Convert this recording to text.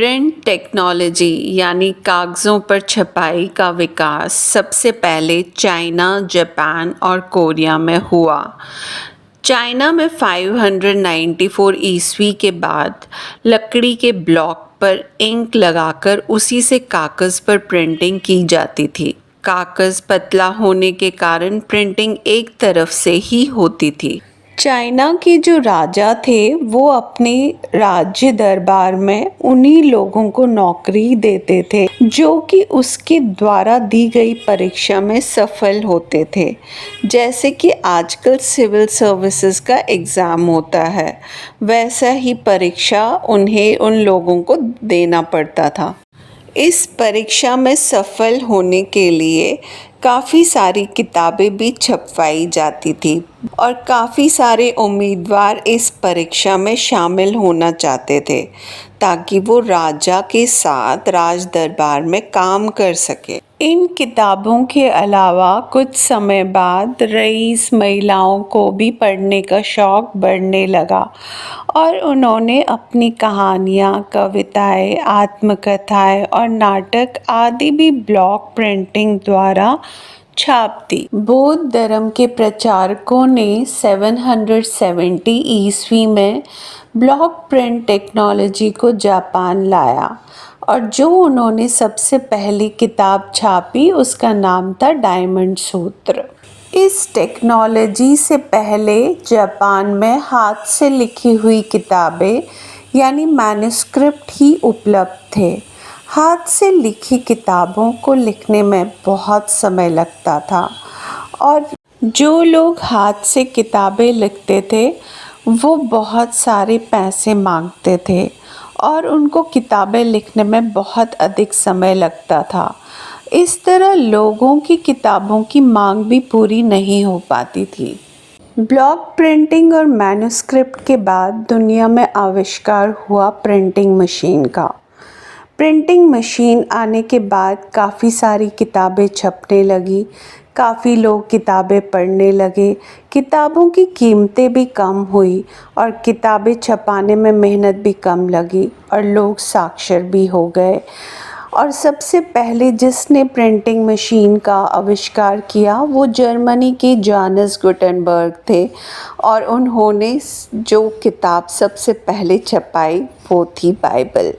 Print technology यानी कागज़ों पर छपाई का विकास सबसे पहले चाइना, जापान और कोरिया में हुआ। चाइना में 594 ईस्वी के बाद लकड़ी के ब्लॉक पर इंक लगाकर उसी से कागज़ पर प्रिंटिंग की जाती थी। कागज़ पतला होने के कारण प्रिंटिंग एक तरफ से ही होती थी। चाइना के जो राजा थे वो अपने राज्य दरबार में उन्हीं लोगों को नौकरी देते थे जो कि उसके द्वारा दी गई परीक्षा में सफल होते थे। जैसे कि आजकल सिविल सर्विसेज का एग्ज़ाम होता है, वैसा ही परीक्षा उन्हें उन लोगों को देना पड़ता था। इस परीक्षा में सफल होने के लिए काफ़ी सारी किताबें भी छपवाई जाती थी और काफ़ी सारे उम्मीदवार इस परीक्षा में शामिल होना चाहते थे ताकि वो राजा के साथ राज दरबार में काम कर सके। इन किताबों के अलावा कुछ समय बाद रईस महिलाओं को भी पढ़ने का शौक़ बढ़ने लगा और उन्होंने अपनी कहानियाँ, कविताएँ, आत्मकथाएँ और नाटक आदि भी ब्लॉक प्रिंटिंग द्वारा छाप दी। बौद्ध धर्म के प्रचारकों ने 770 ईस्वी में ब्लॉक प्रिंट टेक्नोलॉजी को जापान लाया और जो उन्होंने सबसे पहली किताब छापी उसका नाम था डायमंड सूत्र। इस टेक्नोलॉजी से पहले जापान में हाथ से लिखी हुई किताबें यानी मैन्युस्क्रिप्ट ही उपलब्ध थे। हाथ से लिखी किताबों को लिखने में बहुत समय लगता था और जो लोग हाथ से किताबें लिखते थे वो बहुत सारे पैसे मांगते थे और उनको किताबें लिखने में बहुत अधिक समय लगता था। इस तरह लोगों की किताबों की मांग भी पूरी नहीं हो पाती थी। ब्लॉक प्रिंटिंग और मैन्युस्क्रिप्ट के बाद दुनिया में आविष्कार हुआ प्रिंटिंग मशीन का। प्रिंटिंग मशीन आने के बाद काफ़ी सारी किताबें छपने लगी, काफ़ी लोग किताबें पढ़ने लगे, किताबों की कीमतें भी कम हुई और किताबें छपाने में मेहनत भी कम लगी और लोग साक्षर भी हो गए। और सबसे पहले जिसने प्रिंटिंग मशीन का आविष्कार किया वो जर्मनी के जोहानस गुटेनबर्ग थे और उन्होंने जो किताब सबसे पहले छपाई वो थी बाइबल।